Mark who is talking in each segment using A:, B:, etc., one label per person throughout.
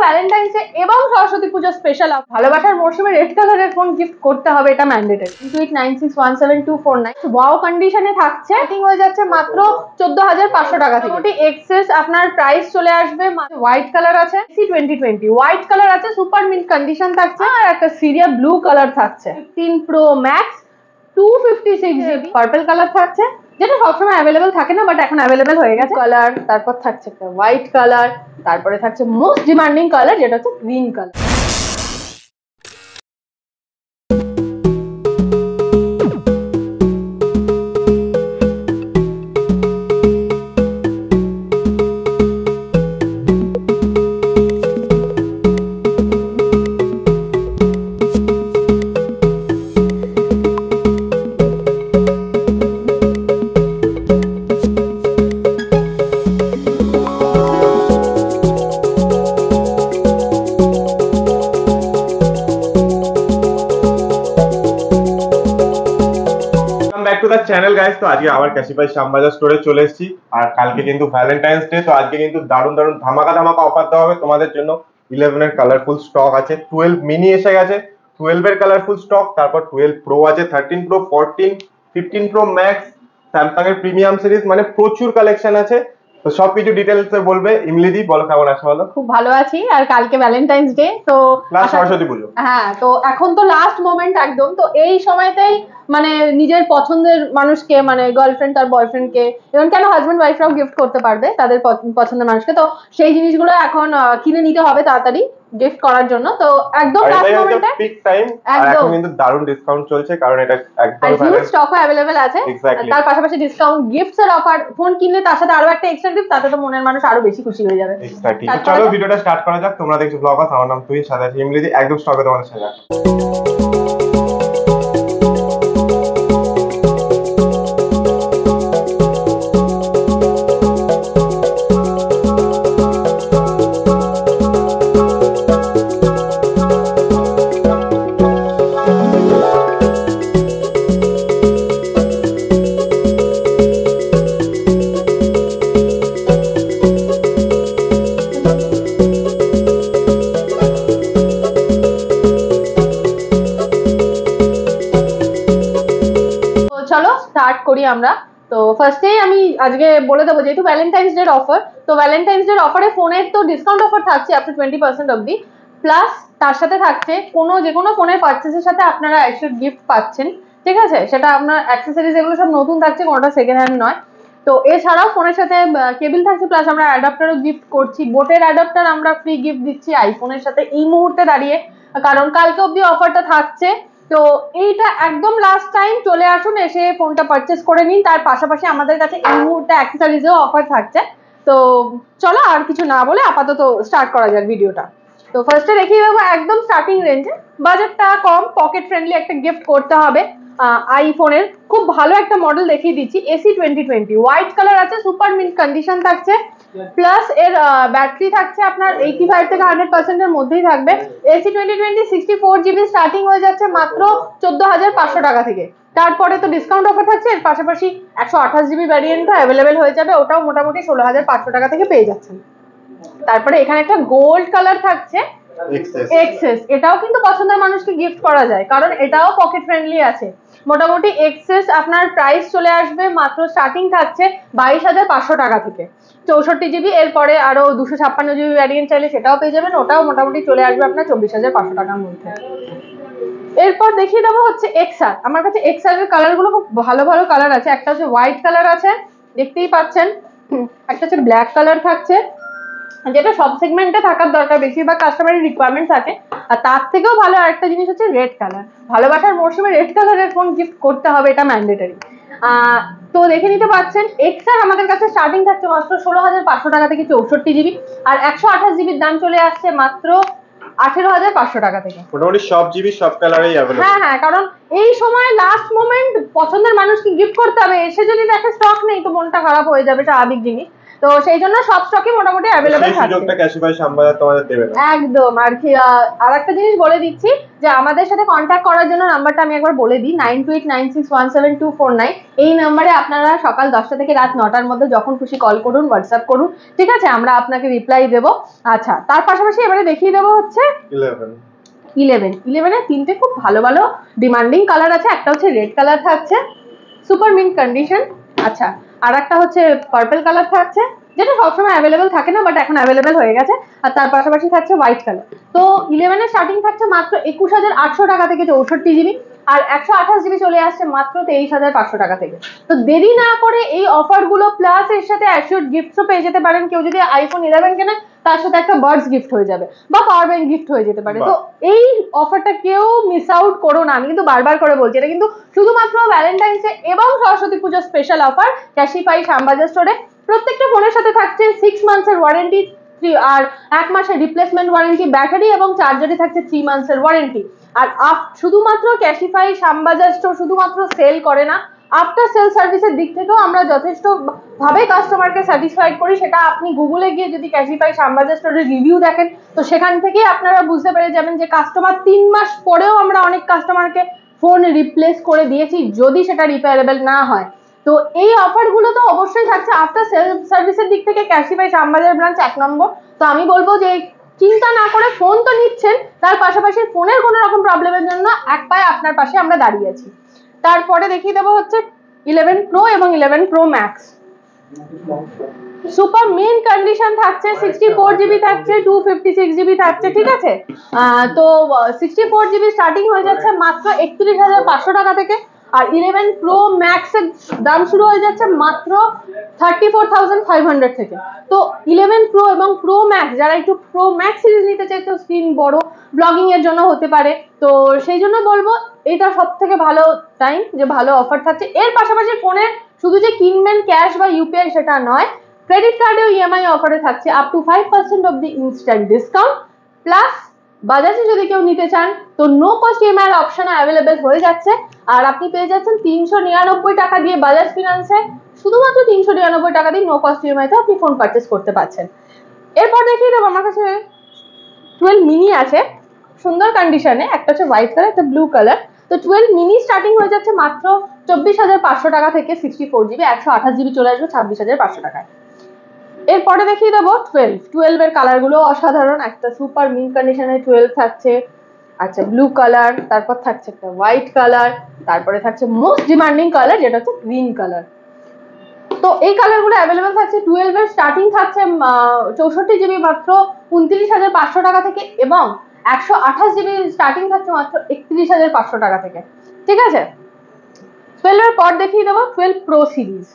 A: Valentine's day এবং সরস্বতী পুজো special ভালোবাসার মরশুমে রেড কালারের ফোন গিফট করতে হবে, এটা ম্যান্ডেটরি। 2896177249 ওয়াও কন্ডিশনে থাকছে, রেটিং হয়ে যাচ্ছে মাত্র 14,500 টাকা থেকে। এক্সেস আপনার প্রাইস চলে আসবে। হোয়াইট কালার আছে, C2020 হোয়াইট কালার আছে, সুপার মিন্ট কন্ডিশন থাকছে, আর একটা সিরিয়া ব্লু কালার থাকছে। 15 pro max 256GB purple colour থাকছে, যেটা সবসময় অ্যাভেলেবেল থাকে না, বাট এখন অ্যাভেলেবেল হয়ে গেছে। কালার, তারপর থাকছে একটা হোয়াইট কালার, তারপরে থাকছে মোস্ট ডিমান্ডিং কালার যেটা হচ্ছে গ্রিন কালার।
B: চ্যানেল গাইস, তো আজকে আবার ক্যাশিফাই শ্যামবাজার স্টোরে চলে এসেছি। আর কালকে কিন্তু ভ্যালেন্টাইন্স ডে, তো আজকে কিন্তু দারুণ দারুণ ধামাকা ধামাকা অফার দেওয়া হবে তোমাদের জন্য। 11 এর কালারফুল স্টক আছে, 12 মিনি এসে গেছে, 12 এর কালারফুল স্টক, তারপর 12 প্রো আছে, 13 প্রো, 14, 15 প্রো ম্যাক্স, স্যামসাং এর প্রিমিয়াম সিরিজ, মানে প্রচুর কালেকশন আছে। তো সবকিছু ডিটেইলসে বলবে। ইমলিদি বলো, কেমন আছো? বলো।
A: খুব ভালো আছি। আর কালকে ভ্যালেন্টাইন্স ডে, তো
B: লাস্ট সরস্বতী পুজো,
A: হ্যাঁ, তো এখন তো লাস্ট মোমেন্ট একদম। তো এই সময়তেই মানে নিজের পছন্দের মানুষকে, মানে গার্লফ্রেন্ড তার বয়ফ্রেন্ডকে, এবং কেন হাজবেন্ড ওয়াইফরাও গিফট করতে পারবে তাদের পছন্দের মানুষকে। তো সেই জিনিসগুলো এখন কিনে নিতে হবে তাড়াতাড়ি গিফট করার জন্য। তো একদম লাস্ট মোমেন্টে
B: পিক টাইম, আর এখন কিন্তু দারুণ ডিসকাউন্ট চলছে, কারণ এটা একদম
A: হিউজ স্টকও अवेलेबल আছে। তার পাশাপাশি ডিসকাউন্ট, গিফটস এর অফার, ফোন কিনলে তার সাথে আরো একটা এক্সট্রা গিফট, তাতে তো মনের মানুষ আরো বেশি খুশি হয়ে যাবে।
B: এক্স্যাক্টলি। চলো ভিডিওটা স্টার্ট করা যাক। তোমরা দেখছো ব্লগার, আমার নাম তুই, সাথে আছে ইমলিদি, একদম স্টকে তোমাদের সাথে।
A: স্টার্ট করি আমরা। তো ফার্স্টেই আমি আজকে বলে দেবো, যেহেতু ভ্যালেন্টাইন্স ডে অফার, তো ভ্যালেন্টাইন্স ডে অফারে ফোনের তো ডিসকাউন্ট অফার থাকছে আপ টু 20% অবধি, প্লাস তার সাথে থাকছে যে কোনো ফোনের পারচেসের সাথে আপনারা একটা গিফট পাচ্ছেন, ঠিক আছে? সেটা আপনার অ্যাক্সেসরিজ এগুলো সব নতুন থাকছে, কোনোটা সেকেন্ড হ্যান্ড নয়। তো এছাড়াও ফোনের সাথে কেবল থাকছে, প্লাস আমরা অ্যাডাপ্টারও গিফট করছি। বোটের অ্যাডাপ্টার আমরা ফ্রি গিফট দিচ্ছি আইফোনের সাথে এই মুহূর্তে দাঁড়িয়ে, কারণ কালকে অবধি অফারটা থাকছে। তো এইটা একদম লাস্ট টাইম, চলে আসুন, এসে ফোনটা পারচেস করে নিন। তার পাশাপাশি আমাদের কাছে এই মুহূর্তে অ্যাক্সেসরিজেও অফার থাকছে। তো চলো আর কিছু না বলে আপাতত স্টার্ট করা যাক ভিডিওটা। তো ফার্স্টে দেখিয়ে দেবো একদম স্টার্টিং রেঞ্জে, বাজেটটা কম, পকেট ফ্রেন্ডলি একটা গিফট করতে হবে। আইফোনের খুব ভালো একটা মডেল দেখিয়ে দিচ্ছি, AC2020 হোয়াইট কালার আছে, সুপার মিন্ট কন্ডিশন থাকছে, প্লাস এর ব্যাটারি থাকছে আপনার 85 থেকে 100% এর মধ্যেই থাকবে। AC2020 64GB স্টার্টিং হয়ে যাচ্ছে মাত্র 14,500 টাকা থেকে। তারপরে তো ডিসকাউন্ট অফার থাকছে, এর পাশাপাশি 128GB ভ্যারিয়েন্টও অ্যাভেলেবেল হয়ে যাবে, ওটাও মোটামুটি 16,500 টাকা থেকে পেয়ে যাচ্ছেন। তারপরে এখানে একটা গোল্ড কালার থাকছে এক্সেস, এটাও কিন্তু পছন্দের মানুষকে গিফট করা যায়, কারণ এটাও পকেট ফ্রেন্ডলি আছে। মোটামুটি এক্সেস আপনার প্রাইস চলে আসবে মাত্র, স্টার্টিং থাকছে 22,500 টাকা থেকে। 64GB, এরপরে আরো 256GB ভ্যারিয়েন্ট চাইলে সেটাও পেয়ে যাবেন, ওটাও মোটামুটি চলে আসবে আপনার 24,500 টাকার মধ্যে। এরপর দেখিয়ে দেবো হচ্ছে এক্সআর। আমার কাছে এক্সআর এর কালার গুলো খুব ভালো ভালো কালার আছে। একটা হচ্ছে হোয়াইট কালার আছে, দেখতেই পাচ্ছেন, একটা হচ্ছে ব্ল্যাক কালার থাকছে, যেটা সব সেগমেন্টে থাকার দরকার, বেশিরভাগ কাস্টমারের রিকোয়ারমেন্ট থাকে। আর তার থেকেও ভালো আরেকটা জিনিস হচ্ছে রেড কালার। ভালোবাসার মরশুমে রেড কালারের ফোন গিফট করতে হবে, এটা ম্যান্ডেটরি। তো দেখে নিতে পাচ্ছেন এক্সআর আমাদের কাছে স্টার্টিং থাকছে মাত্র 16,500 টাকা থেকে 64GB, আর 128GBর দাম চলে আসছে মাত্র 18,500 টাকা থেকে।
B: মোটামুটি সব জিবি সব কালারেই अवेलेबल।
A: হ্যাঁ, কারণ এই সময় লাস্ট মোমেন্ট পছন্দের মানুষকে গিফট করতে হবে, এসে যদি দেখে স্টক নেই তো মনটা খারাপ হয়ে যাবে, স্বাভাবিক জিনিস। তো সেই জন্য সব স্টকই মোটামুটি অ্যাভেলেবেল
B: সেই
A: থাকছে।
B: সুযোগটা ক্যাশিফাই শ্যামবাজার তোমাদের দেবে না।
A: একদম। আর একটা জিনিস বলে দিচ্ছি যে আমাদের সাথে কন্ট্যাক্ট করার জন্য নাম্বারটা আমি একবার বলে দিই, 9289617249। এই নাম্বারে আপনারা সকাল 10টা থেকে রাত 9টার মধ্যে যখন খুশি কল করুন, হোয়াটসঅ্যাপ করুন, ঠিক আছে, আমরা আপনাকে রিপ্লাই দেবো। আচ্ছা, তার পাশাপাশি এবারে দেখিয়ে দেবো হচ্ছে 11 তিনটে খুব ভালো ভালো ডিমান্ডিং কালার আছে। একটা হচ্ছে রেড কালার থাকছে, সুপার মিন্ট কন্ডিশন। আচ্ছা, আর একটা হচ্ছে পার্পল কালার থাকছে, যেটা সবসময় অ্যাভেলেবেল থাকে না, বাট এখন অ্যাভেলেবেল হয়ে গেছে। আর তার পাশাপাশি থাকছে হোয়াইট কালার। তো 11 স্টার্টিং থাকছে মাত্র 21,800 টাকা থেকে 64 জিবি, আর 128 জিবি চলে আসছে মাত্র 23,500 টাকা থেকে। তো দেরি না করে এই অফারগুলো প্লাস এর সাথে অ্যাসিওর গিফটসও পেয়ে যেতে পারেন। কেউ যদি আইফোন 11 কেনে তার সাথে একটা বার্ডস গিফট হয়ে যাবে বা পাওয়ার ব্যাংক গিফট হয়ে যেতে পারে। তো এই অফারটা কেউ মিস আউট করো না, আমি কিন্তু বারবার করে বলছি, এটা কিন্তু শুধুমাত্র ভ্যালেন্টাইন্স ডে এবং সরস্বতী পুজোর স্পেশাল অফার ক্যাশিফাই শ্যামবাজার স্টোরে। প্রত্যেকটা ফোনের সাথে থাকছে 6 মান্থসের ওয়ারেন্টি, আর 1 মাসের রিপ্লেসমেন্ট ওয়ারেন্টি, ব্যাটারি এবং চার্জারে থাকছে 3 মান্থসের ওয়ারেন্টি। আর শুধুমাত্র ক্যাশিফাই শ্যামবাজার স্টোর শুধুমাত্র সেল করে না, আফটার সেল সার্ভিসের দিক থেকেও আমরা যথেষ্ট ভাবে কাস্টমারকে স্যাটিসফাইড করি। সেটা আপনি গুগলে গিয়ে যদি ক্যাশিফাই শ্যামবাজার স্টোরের রিভিউ দেখেন, তো সেখান থেকেই আপনারা বুঝতে পেরে যাবেন যে কাস্টমার 3 মাস পরেও আমরা অনেক কাস্টমারকে ফোন রিপ্লেস করে দিয়েছি যদি সেটা রিপেয়ারেবল না হয়। তো এই অফারগুলো তো অবশ্যই থাকছে আফটার সেল সার্ভিসের দিক থেকে ক্যাশিফাই শ্যামবাজার ব্রাঞ্চ 1 নম্বর। তো আমি বলবো যে চিন্তা না করে ফোন তো নিচ্ছেন, তার পাশাপাশি ফোনের কোনো রকম প্রবলেমের জন্য এক পায়ে আপনার পাশে আমরা দাঁড়িয়ে আছি। তারপরে দেখিয়ে দেবো হচ্ছে 11 প্রো এবং 11 pro max. Super mint condition থাকছে, 64 জিবি থাকছে, 256 জিবি থাকছে, ঠিক আছে। তো 64 জিবি স্টার্টিং হয়ে যাচ্ছে মাত্র 31,500 টাকা থেকে, আর 11 প্রো ম্যাক্স এর দাম শুরু হয়ে যাচ্ছে মাত্র 34,500 থেকে। তো 11 প্রো এবং প্রো ম্যাক্স, যারা একটু প্রো ম্যাক্স সিরিজ নিতে চাইছে, স্ক্রিন বড়, ব্লগিং এর জন্য হতে পারে, তো সেই জন্য বলবো এটা সব থেকে ভালো টাইম যে ভালো অফার থাকছে। এর পাশাপাশি ফোনে শুধু যে কিনবেন ক্যাশ বা ইউপিআই সেটা নয়, ক্রেডিট কার্ডেও ইএমআই অফারে থাকছে up to 5% off the instant discount. Plus বাজাজে যদি কেউ নিতে চান তো নো কস্ট ইএমআই এর অপশন অ্যাভেলেবেল হয়ে যাচ্ছে, আর আপনি পেয়ে যাচ্ছেন 399 টাকা দিয়ে বাজাজ ফিনান্সে, শুধুমাত্র 399 টাকা দিয়ে নো কস্ট ইএমআই তে আপনি ফোন পারচেস করতে পারছেন। এরপর দেখিয়ে দেবো আমার কাছে 12 মিনি আছে সুন্দর কন্ডিশনে, একটা হচ্ছে হোয়াইট কালার, একটা ব্লু কালার। তো 12 মিনি স্টার্টিং হয়ে যাচ্ছে মাত্র 24,500 টাকা থেকে, 64 জিবি, 128 জিবি চলে আসবে 26,500 টাকায়। এরপরে দেখিয়ে দেবো 12 এর কালার গুলো অসাধারণ। একটা সুপার মিন্ট কন্ডিশনে 12 থাকছে, আচ্ছা ব্লু কালার, তারপর থাকছে একটা হোয়াইট কালার, তারপরে থাকছে মোস্ট ডিমান্ডিং কালার যেটা হচ্ছে গ্রিন কালার। তো এই কালার গুলো অ্যাভেলেবেল থাকছে। 12 এর স্টার্টিং থাকছে 64 জিবি মাত্র 29,500 টাকা থেকে, এবং 128 জিবি স্টার্টিং থাকছে মাত্র 31,500 টাকা থেকে, ঠিক আছে। 12 এর পর দেখিয়ে দেবো 12 প্রো সিরিজ।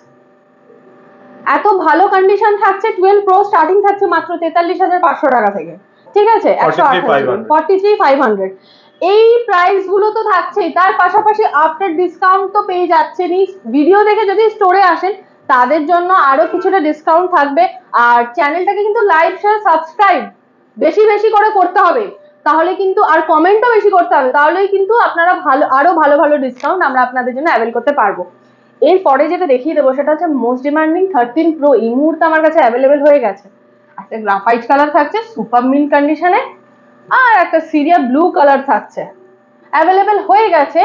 A: এত ভালো কন্ডিশন থাকছে, 12 প্রো স্টার্টিং থাকছে মাত্র 43,500 টাকা থেকে, ঠিক আছে, 43,500। এই প্রাইস গুলো তো থাকছেই, তার পাশাপাশি আফটার ডিসকাউন্ট তো পেয়ে যাচ্ছেনই। ভিডিও দেখে যদি স্টোরে আসেন তাদের জন্য আরো কিছুটা ডিসকাউন্ট থাকবে। আর চ্যানেলটাকে কিন্তু লাইক শেয়ার সাবস্ক্রাইব বেশি বেশি করে করতে হবে, তাহলে কিন্তু, আর কমেন্টও বেশি করতে হবে, তাহলেই কিন্তু আপনারা আরো ভালো ভালো ডিসকাউন্ট আমরা আপনাদের জন্য অ্যাভেল করতে পারবো। এরপরে যেটা দেখিয়ে দেবো সেটা হচ্ছে মোস্ট ডিমান্ডিং 13 প্রো। এই মুহূর্তে আমার কাছে অ্যাভেলেবেল হয়ে গেছে। একটা গ্রাফাইট কালার থাকছে সুপার মিন্ট কন্ডিশনে, আর একটা সিরিয়া ব্লু কালার থাকছে, অ্যাভেলেবেল হয়ে গেছে।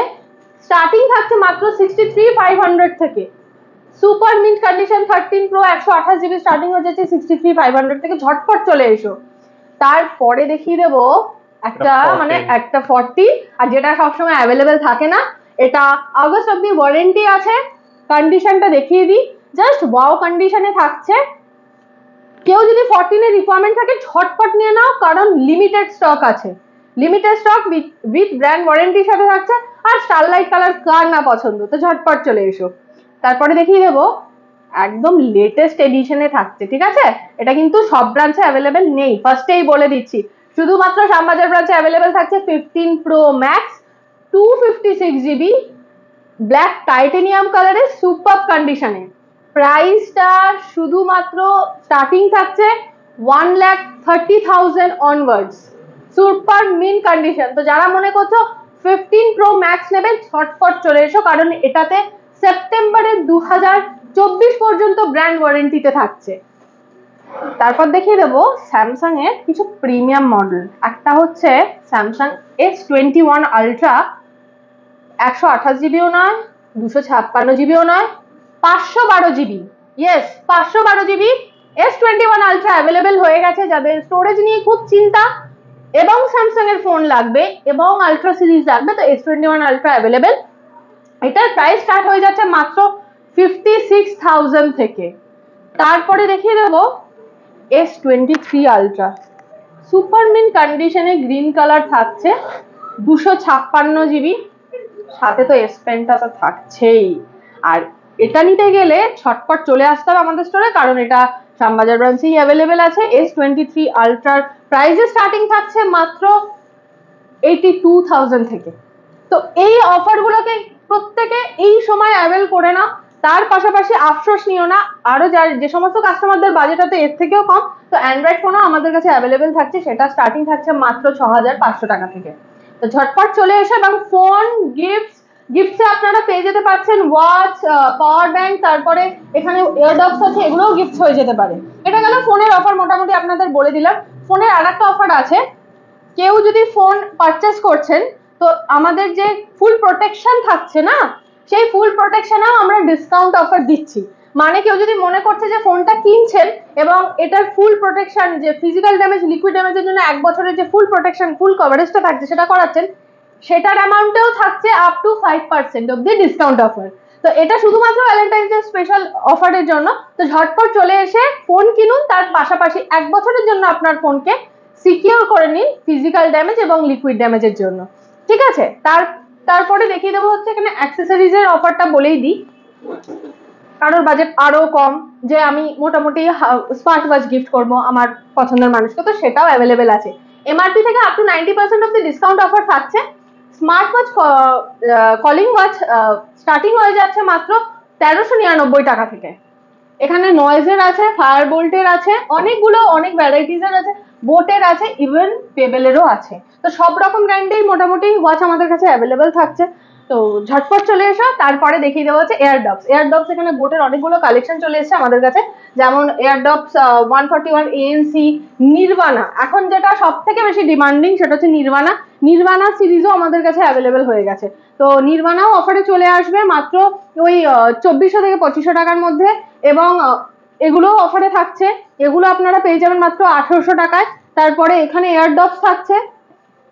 A: স্টার্টিং থাকছে মাত্র 63,500 থেকে। Super mint condition 13 pro 128 GB starting হয়ে যাচ্ছে 63,500 থেকে, ঝটপট চলে এসো। তারপরে দেখিয়ে দেবো একটা একটা 40, আর যেটা সবসময় অ্যাভেলেবেল থাকে না, এটা আগস্ট অব্দি ওয়ারেন্টি আছে। কন্ডিশনটা দেখিয়ে দিই, জাস্ট ওয়াও কন্ডিশনে থাকছে। কেউ যদি 14 এর রিকোয়ারমেন্ট থাকে ঝটপট নিয়ে নাও, কারণ লিমিটেড স্টক আছে। লিমিটেড স্টক উইথ ব্র্যান্ড ওয়ারেন্টির সাথে থাকছে। আর স্টারলাইট কালার কার না পছন্দ, তো ঝটপট চলে এসো। তারপরে দেখিয়ে দেবো একদম লেটেস্ট এডিশনে থাকছে, ঠিক আছে। এটা কিন্তু সব ব্রাঞ্চে অ্যাভেলেবেল নেই, ফার্স্টেই বলে দিচ্ছি, শুধুমাত্র শ্যামবাজার ব্রাঞ্চে অ্যাভেলেবেল থাকছে 15 pro max 256 GB black titanium কালারের সুপার কন্ডিশনে। প্রাইসটা শুধুমাত্র স্টার্টিং থাকছে 1,30,000 অনওয়ার্ডস, সুপার মিন্ট কন্ডিশন। তো যারা মনে করছো 15 প্রো ম্যাক্স নেবে ঝটপট চলে এসো, কারণ এটাতে সেপ্টেম্বরের 2024 পর্যন্ত ব্র্যান্ড ওয়ারেন্টিতে থাকছে। তারপর দেখিয়ে দেবো স্যামসাং এর কিছু প্রিমিয়াম মডেল। একটা হচ্ছে স্যামসাং S21 আলট্রা, 128 জিবিও নয়, 256 জিবিও নয়, 512 GB. Yes, 512 GB S21 ultra available হয়ে গেছে। যাদের স্টোরেজ নিয়ে খুব চিন্তা এবং স্যামসাং এর ফোন লাগবে এবং আলট্রা সিরিজ লাগবে, তো S21 আলট্রা অ্যাভেলেবেল। এটার প্রাইস স্টার্ট হয়ে যাচ্ছে মাত্র 56,000 থেকে। তারপরে দেখিয়ে দেবো S23 আলট্রা, সুপার মিন্ট কন্ডিশনে গ্রিন কালার থাকছে, 256 জিবি, সাথে তো এস পেনটা তো থাকছেই। আর এটা নিতে গেলে ছটপট চলে আসতে হবে আমাদের স্টোরে, কারণ এটা শ্যামবাজার ব্রাঞ্চেই অ্যাভেলেবেল আছে। S23 আলট্রার প্রাইসে স্টার্টিং থাকছে মাত্র 82,000 থেকে। তো এই অফারগুলোকে প্রত্যেকে এই সময় অ্যাভেল করে না। তার পাশাপাশি আফসোস নিও না, আরো যে সমস্ত কাস্টমারদের বাজেট আছে এর থেকেও কম, তো অ্যান্ড্রয়েড ফোনও আমাদের কাছে অ্যাভেলেবেল থাকছে, সেটা স্টার্টিং থাকছে মাত্র 6,500 টাকা থেকে। তো ঝটপট চলে এসে এবং ফোন গিফটসে আপনারা পেয়ে যেতে পারছেন ওয়াচ, পাওয়ার ব্যাংক, তারপরে এখানে ইয়ারডবস আছে, এগুলোও গিফট হয়ে যেতে পারে। এটা গেল ফোনের অফার, মোটামুটি আপনাদের বলে দিলাম। ফোনের আর একটা অফার আছে, কেউ যদি ফোন পারচেস করছেন তো আমাদের যে ফুল প্রোটেকশন থাকছে না, সেই ফুল প্রোটেকশনেও আমরা ডিসকাউন্ট অফার দিচ্ছি। মানে কেউ যদি মনে করছে যে ফোনটা কিনছেন এবং এটার ফুল প্রোটেকশন, যে ফিজিক্যাল ড্যামেজ, লিকুইড ড্যামেজের জন্য 1 বছরের যে ফুল প্রোটেকশন, ফুল কভারেজটা থাকছে সেটা করাচ্ছেন, সেটার অ্যামাউন্টেও থাকছে up to 5% of the discount offer. তো এটা শুধুমাত্র ভ্যালেন্টাইন্স ডে স্পেশাল অফারের জন্য। তো ঝটপট চলে এসে ফোন কিনুন, তার পাশাপাশি 1 বছরের জন্য আপনার ফোনকে সিকিউর করে নিন ফিজিক্যাল ড্যামেজ এবং লিকুইড ড্যামেজের জন্য। ঠিক আছে, তারপরে দেখিয়ে দেবো হচ্ছে এখানে অ্যাক্সেসরিজ এর অফারটা বলেই দিই। কারোর বাজেট আরো কম, যে আমি মোটামুটি স্মার্ট ওয়াচ গিফট করবো আমার পছন্দের মানুষকে, তো সেটাও অ্যাভেলেবেল আছে। এমআরপি থেকে up to 90% off the discount offer থাকছে। Smart watch, calling watch starting হয়ে যাচ্ছে মাত্র 1399 টাকা থেকে। এখানে নয়েজের আছে, ফায়ার বোল্টের আছে, অনেক ভ্যারাইটিজের আছে, বোটের আছে, ইভেন পেবেলেরও আছে। তো সব রকম ব্র্যান্ডেই মোটামুটি ওয়াচ আমাদের কাছে অ্যাভেলেবেল থাকছে। তো ঝটপট চলে এসো। তারপরে দেখিয়ে দেওয়া হচ্ছে এয়ারডবস। এখানে বোটের অনেকগুলো কালেকশন চলে এসেছে আমাদের কাছে, যেমন এয়ারডবস 141 ANC, নির্বাণা, এখন যেটা সব থেকে বেশি ডিমান্ডিং সেটা হচ্ছে নির্বাণা সিরিজও আমাদের কাছে অ্যাভেলেবেল হয়ে গেছে। তো নির্বাণাও অফারে চলে আসবে মাত্র ওই 2400 থেকে 2500 টাকার মধ্যে, এবং এগুলোও অফারে থাকছে। এগুলো আপনারা পেয়ে যাবেন মাত্র 1800 টাকায়। তারপরে এখানে এয়ারডবস থাকছে,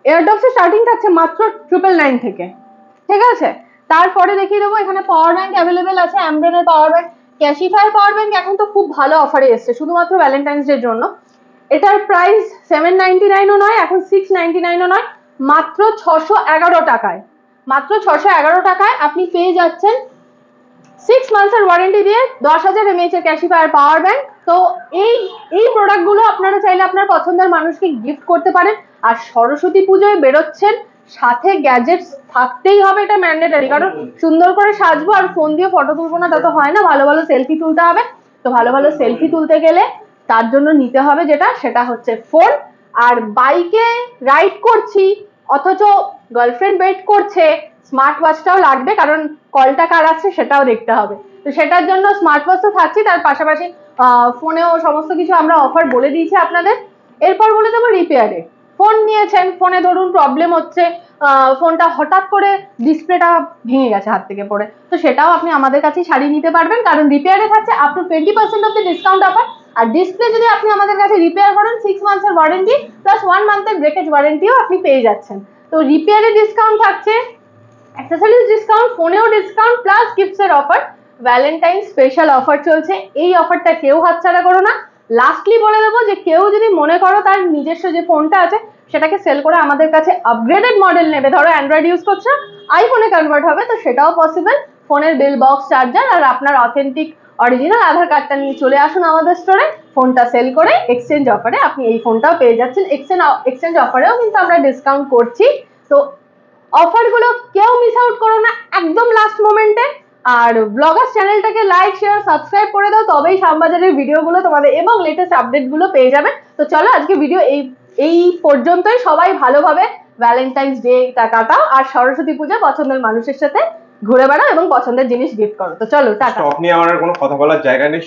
A: এয়ারডবসের স্টার্টিং থাকছে মাত্র 999 থেকে। ঠিক আছে, তারপরে দেখিয়ে দেবো এখানে পাওয়ার ব্যাংক অ্যাভেলেবেল আছে, অ্যামব্রেনের পাওয়ার ব্যাংক, ক্যাশিফায়ার পাওয়ার ব্যাংক এখন তো খুব ভালো অফারে এসছে শুধুমাত্র ভ্যালেন্টাইন্স ডের জন্য। এটার প্রাইস 799ও নয়, এখন 699ও নয়, মাত্র 611 টাকায়। মাত্র 611 টাকায় আপনি পেয়ে যাচ্ছেন 6 মান্থসের ওয়ারেন্টি দিয়ে 10,000 mAh এর ক্যাশিফায়ার পাওয়ার ব্যাংক। তো এই প্রোডাক্টগুলো আপনারা চাইলে আপনার পছন্দের মানুষকে গিফট করতে পারেন। আর সরস্বতী পুজোয় বেরোচ্ছেন, সাথে গ্যাজেটস থাকতেই হবে, এটা ম্যান্ডেটারি। কারণ সুন্দর করে সাজবো আর ফোন দিয়ে ফটো তুলবো না, তা তো হয় না, ভালো ভালো সেলফি তুলতে হবে। তো ভালো ভালো সেলফি তুলতে গেলে তার জন্য নিতে হবে সেটা হচ্ছে ফোন। আর বাইকে রাইড করছি অথচ গার্লফ্রেন্ড ওয়েট করছে, স্মার্ট ওয়াচটাও লাগবে, কারণ কলটা কার আছে সেটাও দেখতে হবে। তো সেটার জন্য স্মার্ট ওয়াচ তো থাকছি, তার পাশাপাশি ফোনেও সমস্ত কিছু আমরা অফার বলে দিয়েছি আপনাদের। এরপর বলে দেবো রিপেয়ারে। ফোন নিয়েছেন, ফোনে ধরুন প্রবলেম হচ্ছে, ফোনটা হঠাৎ করে ডিসপ্লেটা ভেঙে গেছে হাত থেকে পড়ে, তো সেটাও আপনি আমাদের কাছেই সারিয়ে নিতে পারবেন, কারণ রিপেয়ারে থাকছে up to 20% off the discount offer. আর ডিসপ্লে যদি আপনি আমাদের কাছে রিপেয়ার করেন, 6 মান্থসের ওয়ারেন্টি প্লাস 1 মান্থের ব্রেকেজ ওয়ারেন্টিও আপনি পেয়ে যাচ্ছেন। তো রিপেয়ারে ডিসকাউন্ট থাকছে, অ্যাক্সেসরিজ ডিসকাউন্ট, ফোনেও ডিসকাউন্ট, প্লাস গিফটসের অফার। ভ্যালেন্টাইন স্পেশাল অফার চলছে, এই অফারটা কেউ হাতছাড়া করো না। লাস্টলি বলে দেবো যে কেউ যদি মনে করো তার নিজস্ব যে ফোনটা আছে সেটাকে সেল করে আমাদের কাছে আপগ্রেডেড মডেল নেবে, ধরো অ্যান্ড্রয়েড ইউজ করছো, আইফোনে কনভার্ট হবে, তো সেটাও পসিবল। ফোনের বিল, বক্স, চার্জার আর আপনার অথেন্টিক অরিজিনাল আধার কার্ডটা নিয়ে চলে আসুন আমাদের স্টোরে। ফোনটা সেল করে এক্সচেঞ্জ অফারে আপনি এই ফোনটাও পেয়ে যাচ্ছেন। এক্সচেঞ্জ অফারেও কিন্তু আমরা ডিসকাউন্ট করছি। তো অফারগুলো কেউ মিস আউট করো না একদম লাস্ট মোমেন্টে। আর ব্লগার্স চ্যানেলটাকে লাইক, শেয়ার, সাবস্ক্রাইব করে দাও, তবেই শ্যামবাজারের ভিডিওগুলো তোমাদের এবং লেটেস্ট আপডেটগুলো পেয়ে যাবে। তো চলো আজকে ভিডিও এই পর্যন্তই। সবাই ভালোভাবে ভ্যালেন্টাইন্স ডেটা কাটাও আর সরস্বতী পূজা পছন্দের মানুষের সাথে ঘুরে বেড়াও এবং পছন্দের জিনিস গিফট করো। তো চলো টাটা।
B: স্টক নিয়ে আমার কোনো কথা বলার জায়গা নেই,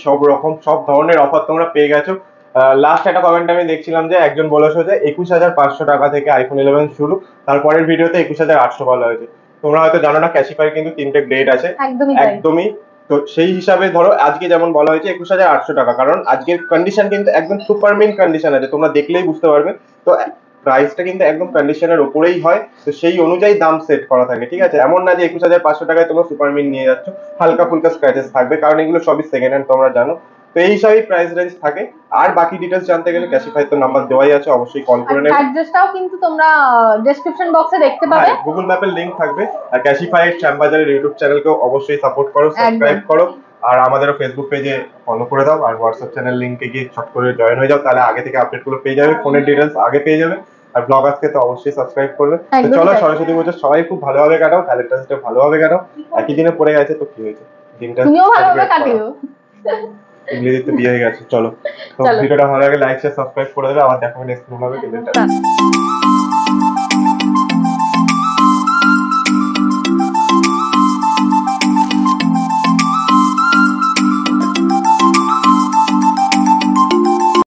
B: সব ধরনের অফার তোমরা পেয়ে গেছো। লাস্ট একটা কমেন্ট আমি দেখছিলাম যে একজন বলেছো যে 21,500 টাকা থেকে আইফোন 11 শুরু, তারপরের ভিডিওতে 21,800 বলা হয়েছে। তোমরা হয়তো জানো না, ক্যাশিফাই কিন্তু 3টে গ্রেড আছে
A: একদমই তাই।
B: একদমই। তো সেই হিসাবে ধরো আজকে যেমন বলা হয়েছে 21,800 টাকা, কারণ আজকের কন্ডিশন কিন্তু একদম সুপার মিন কন্ডিশন আছে, তোমরা দেখলেই বুঝতে পারবে। তো প্রাইসটা কিন্তু একদম কন্ডিশনের উপরেই হয়, তো সেই অনুযায়ী দাম সেট করা থাকে, ঠিক আছে? এমন না যে 21,500 টাকায় তোমরা সুপার মিন নিয়ে যাচ্ছ, হালকা ফুলকা স্ক্র্যাচেস থাকবে, কারণ এগুলো সবই সেকেন্ড হ্যান্ড, তোমরা জানো। তো এই হিসাবেই প্রাইস রেঞ্জ থাকে। আর বাকি ডিটেলস জানতে গেলে ক্যাশিফাই তো নাম্বার দেওয়াই আছে, অবশ্যই কল করে নেবে।
A: অ্যাড্রেসটাও কিন্তু তোমরা ডেসক্রিপশন বক্সে দেখতে পাবে।
B: গুগল ম্যাপের লিংক থাকবে। আর ক্যাশিফাই শ্যামবাজারের ইউটিউব চ্যানেলকেও অবশ্যই সাপোর্ট করো, সাবস্ক্রাইব করো। আর আমাদেরও ফেসবুক পেজে ফলো করে দাও, আর হোয়াটসঅ্যাপ চ্যানেল লিংকে গিয়ে ছট করে জয়েন হয়ে যাও, তাহলে আগে থেকে আপডেটগুলো পেয়ে যাবে, ফোনের ডিটেলস আগে পেয়ে যাবে। আর ব্লগ আজকে তো অবশ্যই সাবস্ক্রাইব করবে। তো চলো, সরস্বতী পুজো সবাই খুব ভালোভাবে কাটাও, ভ্যালেন্টাইন্স ডে ভালোভাবে কাটাও। একই দিনে পড়ে গেছে তো কি হয়েছে, দিনটা
A: তুমিও ভালোভাবে কাটিও।
B: ইংরেজিতে তো বিয়ে হয়ে গেছে। চলো, তো ভিডিওটা ভালো লাগে লাইক শেয়ার সাবস্ক্রাইব করে দেবে। আবার দেখা হবে নেক্সট ব্লগে।